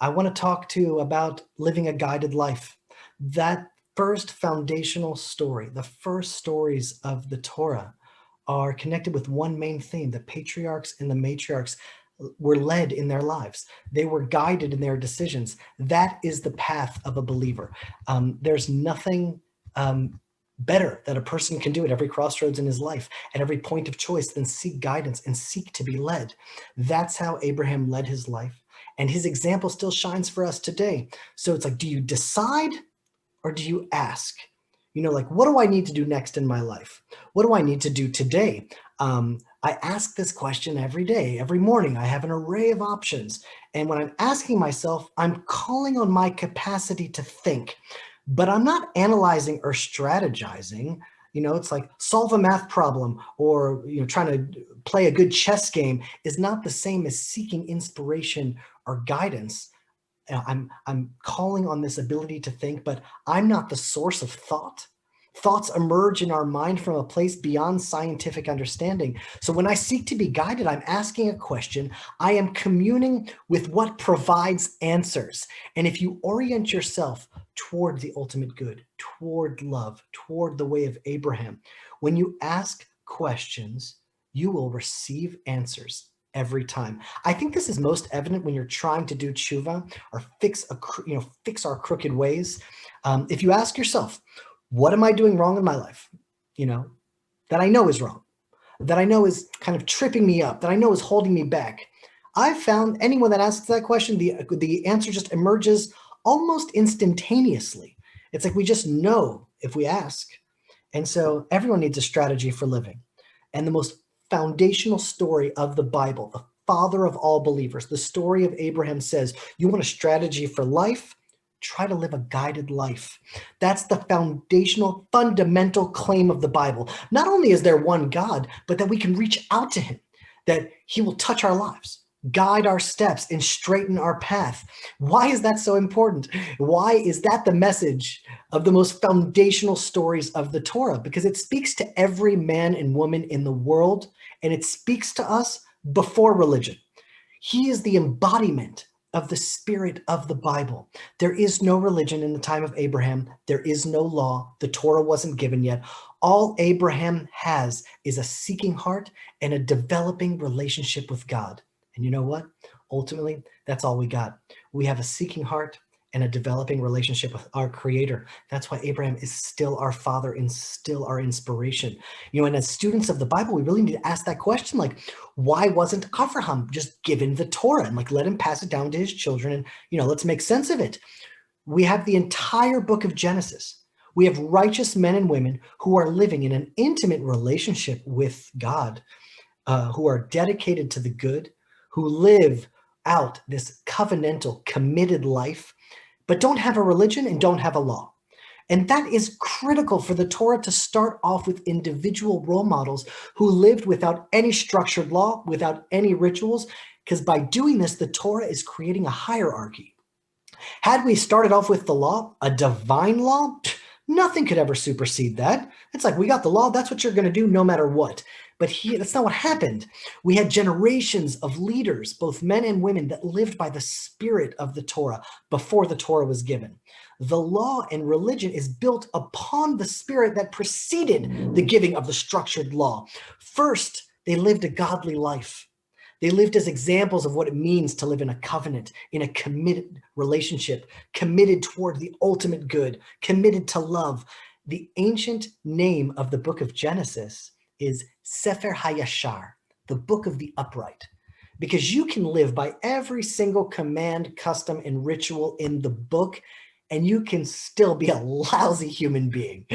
I want to talk to you about living a guided life. That first foundational story, the first stories of the Torah are connected with one main theme. The patriarchs and the matriarchs were led in their lives. They were guided in their decisions. That is the path of a believer. There's nothing better that a person can do at every crossroads in his life, at every point of choice, than seek guidance and seek to be led. That's how Abraham led his life. And his example still shines for us today. So it's like, do you decide or do you ask? Like, what do I need to do next in my life? What do I need to do today? I ask this question every day, every morning. I have an array of options. And when I'm asking myself, I'm calling on my capacity to think, but I'm not analyzing or strategizing. It's like solve a math problem or, trying to play a good chess game is not the same as seeking inspiration or guidance. I'm calling on this ability to think, but I'm not the source of thought. Thoughts emerge in our mind from a place beyond scientific understanding. So when I seek to be guided, I'm asking a question. I am communing with what provides answers. And if you orient yourself toward the ultimate good, toward love, toward the way of Abraham, when you ask questions, you will receive answers every time. I think this is most evident when you're trying to do tshuva or fix our crooked ways. If you ask yourself, what am I doing wrong in my life? That I know is wrong, that I know is kind of tripping me up, that I know is holding me back. I've found anyone that asks that question, the answer just emerges almost instantaneously. It's like we just know if we ask. And so everyone needs a strategy for living. And the most foundational story of the Bible, the father of all believers, the story of Abraham says, you want a strategy for life? Try to live a guided life. That's the foundational, fundamental claim of the Bible. Not only is there one God, but that we can reach out to him, that he will touch our lives, guide our steps, and straighten our path. Why is that so important? Why is that the message of the most foundational stories of the Torah? Because it speaks to every man and woman in the world, and it speaks to us before religion. He is the embodiment of the spirit of the Bible. There is no religion in the time of Abraham. There is no law. The Torah wasn't given yet. All Abraham has is a seeking heart and a developing relationship with God. And you know what? Ultimately, that's all we got. We have a seeking heart and a developing relationship with our Creator. That's why Abraham is still our father and still our inspiration. And as students of the Bible, we really need to ask that question, like, why wasn't Abraham just given the Torah and let him pass it down to his children? And, let's make sense of it. We have the entire book of Genesis. We have righteous men and women who are living in an intimate relationship with God, who are dedicated to the good, who live out this covenantal, committed life, but don't have a religion and don't have a law. And that is critical for the Torah to start off with individual role models who lived without any structured law, without any rituals, because by doing this, the Torah is creating a hierarchy. Had we started off with the law, a divine law, nothing could ever supersede that. It's like, we got the law, that's what you're going to do no matter what. But that's not what happened. We had generations of leaders, both men and women, that lived by the spirit of the Torah before the Torah was given. The law and religion is built upon the spirit that preceded the giving of the structured law. First, they lived a godly life. They lived as examples of what it means to live in a covenant, in a committed relationship, committed toward the ultimate good, committed to love. The ancient name of the book of Genesis is Sefer HaYashar, the book of the upright, because you can live by every single command, custom, and ritual in the book, and you can still be a lousy human being.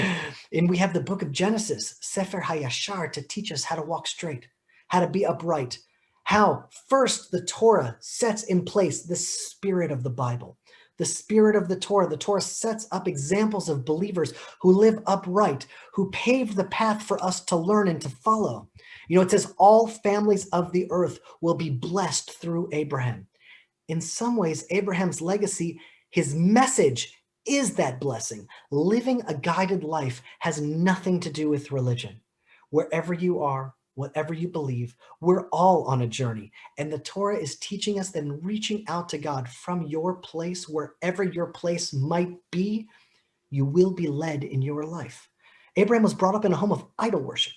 And we have the book of Genesis, Sefer HaYashar, to teach us how to walk straight, how to be upright, how first the Torah sets in place the spirit of the Bible. The spirit of the Torah sets up examples of believers who live upright, who pave the path for us to learn and to follow. It says all families of the earth will be blessed through Abraham. In some ways, Abraham's legacy, his message, is that blessing. Living a guided life has nothing to do with religion. Wherever you are, whatever you believe, we're all on a journey. And the Torah is teaching us that in reaching out to God from your place, wherever your place might be, you will be led in your life. Abraham was brought up in a home of idol worship.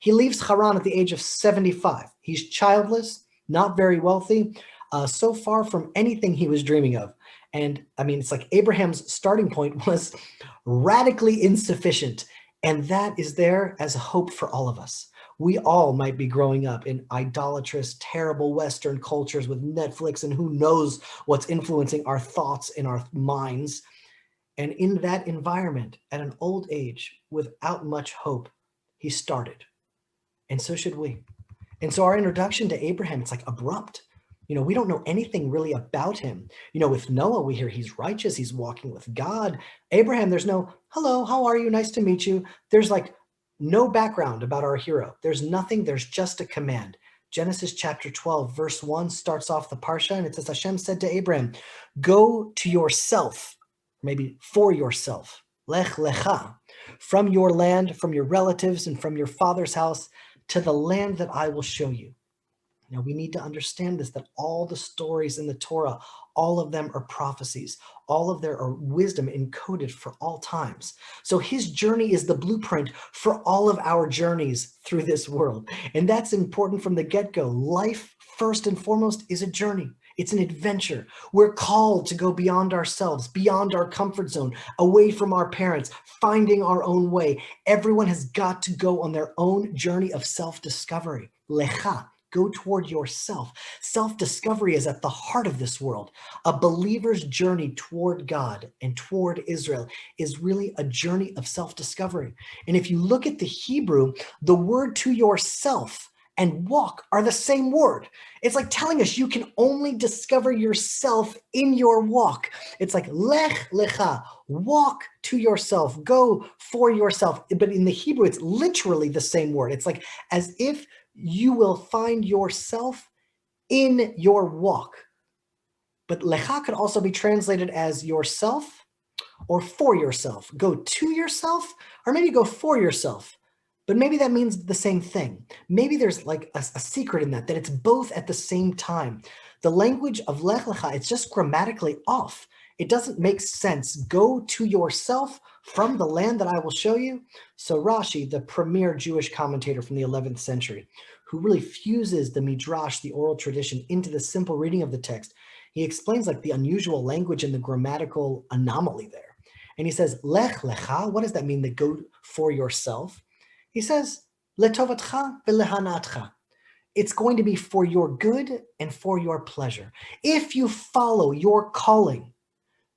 He leaves Haran at the age of 75. He's childless, not very wealthy, so far from anything he was dreaming of. And I mean, it's like Abraham's starting point was radically insufficient. And that is there as a hope for all of us. We all might be growing up in idolatrous, terrible Western cultures with Netflix and who knows what's influencing our thoughts and our minds. And in that environment, at an old age, without much hope, he started. And so should we. And so our introduction to Abraham, it's like abrupt. We don't know anything really about him. With Noah, we hear he's righteous, he's walking with God. Abraham, there's no, hello, how are you? Nice to meet you. There's like no background about our hero. There's nothing, there's just a command. Genesis chapter 12, verse 1 starts off the parsha, and it says, Hashem said to Abraham, go to yourself, maybe for yourself, lech lecha, from your land, from your relatives, and from your father's house, to the land that I will show you. Now, we need to understand this, that all the stories in the Torah, all of them are prophecies. All of there are wisdom encoded for all times. So his journey is the blueprint for all of our journeys through this world. And that's important from the get-go. Life, first and foremost, is a journey. It's an adventure. We're called to go beyond ourselves, beyond our comfort zone, away from our parents, finding our own way. Everyone has got to go on their own journey of self-discovery. Lecha. Go toward yourself. Self-discovery is at the heart of this world. A believer's journey toward God and toward Israel is really a journey of self-discovery. And if you look at the Hebrew, the word to yourself and walk are the same word. It's like telling us you can only discover yourself in your walk. It's like lech lecha, walk to yourself, go for yourself. But in the Hebrew, it's literally the same word. It's like as if you will find yourself in your walk. But lecha could also be translated as yourself or for yourself. Go to yourself, or maybe go for yourself. But maybe that means the same thing. Maybe there's like a secret in that it's both at the same time. The language of lech lecha, it's just grammatically off. It doesn't make sense. Go to yourself from the land that I will show you. So Rashi, the premier Jewish commentator from the 11th century, who really fuses the midrash, the oral tradition, into the simple reading of the text, he explains like the unusual language and the grammatical anomaly there. And he says, lech lecha, what does that mean, that go for yourself? He says, letovatcha v'lehanatcha. It's going to be for your good and for your pleasure. If you follow your calling,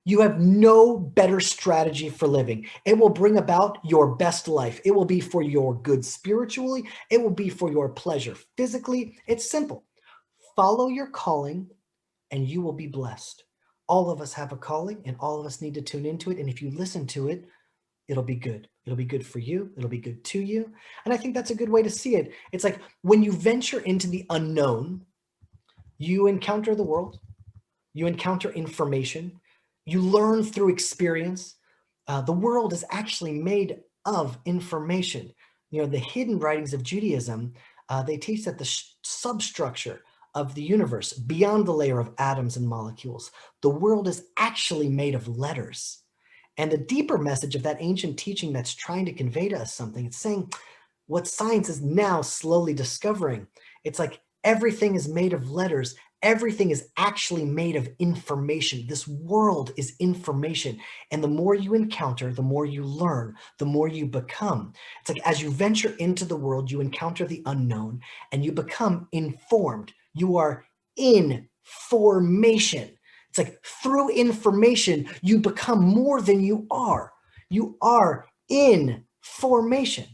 you have no better strategy for living. It will bring about your best life. It will be for your good spiritually. It will be for your pleasure physically. It's simple. Follow your calling and you will be blessed. All of us have a calling and all of us need to tune into it. And if you listen to it, it'll be good. It'll be good for you. It'll be good to you. And I think that's a good way to see it. It's like when you venture into the unknown, you encounter the world, you encounter information, you learn through experience. The world is actually made of information. The hidden writings of Judaism, they teach that the substructure of the universe, beyond the layer of atoms and molecules, the world is actually made of letters. And the deeper message of that ancient teaching that's trying to convey to us something, it's saying what science is now slowly discovering. It's like everything is made of letters. Everything is actually made of information. This world is information. And the more you encounter, the more you learn, the more you become. It's like as you venture into the world, you encounter the unknown and you become informed. You are in formation. It's like through information, you become more than you are. You are in formation.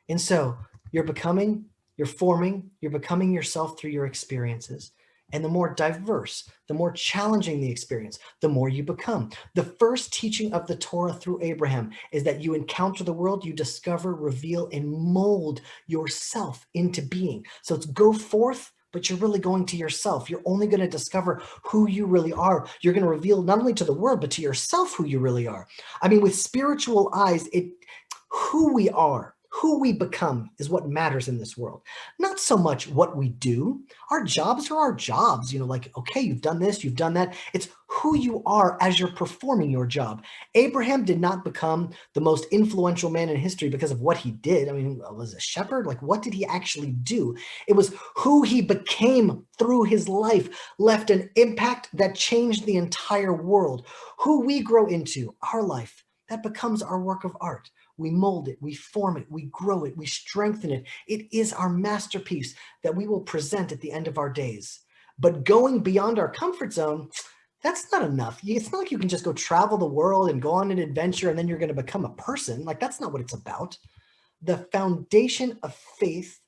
And so you're becoming, you're forming, you're becoming yourself through your experiences. And the more diverse, the more challenging the experience, the more you become. The first teaching of the Torah through Abraham is that you encounter the world, you discover, reveal, and mold yourself into being. So it's go forth, but you're really going to yourself. You're only going to discover who you really are. You're going to reveal not only to the world, but to yourself who you really are. I mean, with spiritual eyes, who we are, Who we become is what matters in this world. Not so much what we do. Our jobs are our jobs. Like, okay, you've done this, you've done that. It's who you are as you're performing your job. Abraham did not become the most influential man in history because of what he did. I mean, was a shepherd? Like, what did he actually do? It was who he became through his life left an impact that changed the entire world. Who we grow into, our life, that becomes our work of art. We mold it, we form it, we grow it, we strengthen it. It is our masterpiece that we will present at the end of our days. But going beyond our comfort zone, that's not enough. It's not like you can just go travel the world and go on an adventure and then you're going to become a person. Like, that's not what it's about. The foundation of faith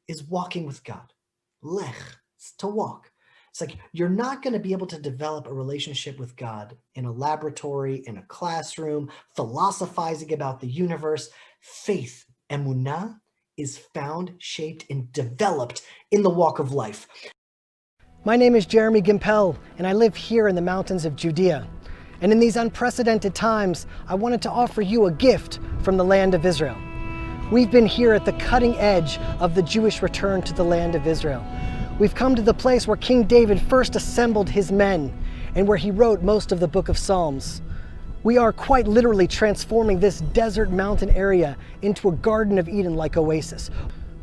is walking with God. Lech, it's to walk. It's like you're not going to be able to develop a relationship with God in a laboratory, in a classroom, philosophizing about the universe. Faith, emunah, is found, shaped, and developed in the walk of life. My name is Jeremy Gimpel, and I live here in the mountains of Judea. And in these unprecedented times, I wanted to offer you a gift from the land of Israel. We've been here at the cutting edge of the Jewish return to the land of Israel. We've come to the place where King David first assembled his men and where he wrote most of the book of Psalms. We are quite literally transforming this desert mountain area into a Garden of Eden-like oasis.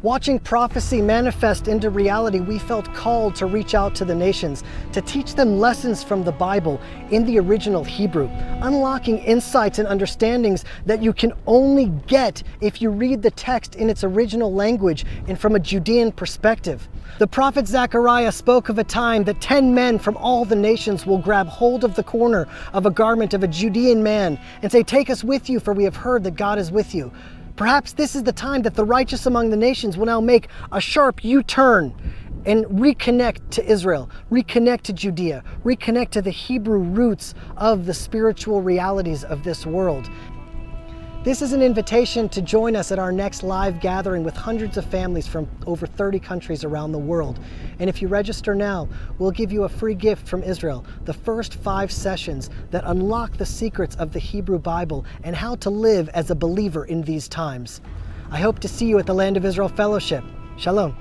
Watching prophecy manifest into reality, we felt called to reach out to the nations, to teach them lessons from the Bible in the original Hebrew, unlocking insights and understandings that you can only get if you read the text in its original language and from a Judean perspective. The prophet Zechariah spoke of a time that 10 men from all the nations will grab hold of the corner of a garment of a Judean man and say, "Take us with you, for we have heard that God is with you." Perhaps this is the time that the righteous among the nations will now make a sharp U-turn and reconnect to Israel, reconnect to Judea, reconnect to the Hebrew roots of the spiritual realities of this world. This is an invitation to join us at our next live gathering with hundreds of families from over 30 countries around the world. And if you register now, we'll give you a free gift from Israel, the first 5 sessions that unlock the secrets of the Hebrew Bible and how to live as a believer in these times. I hope to see you at the Land of Israel Fellowship. Shalom.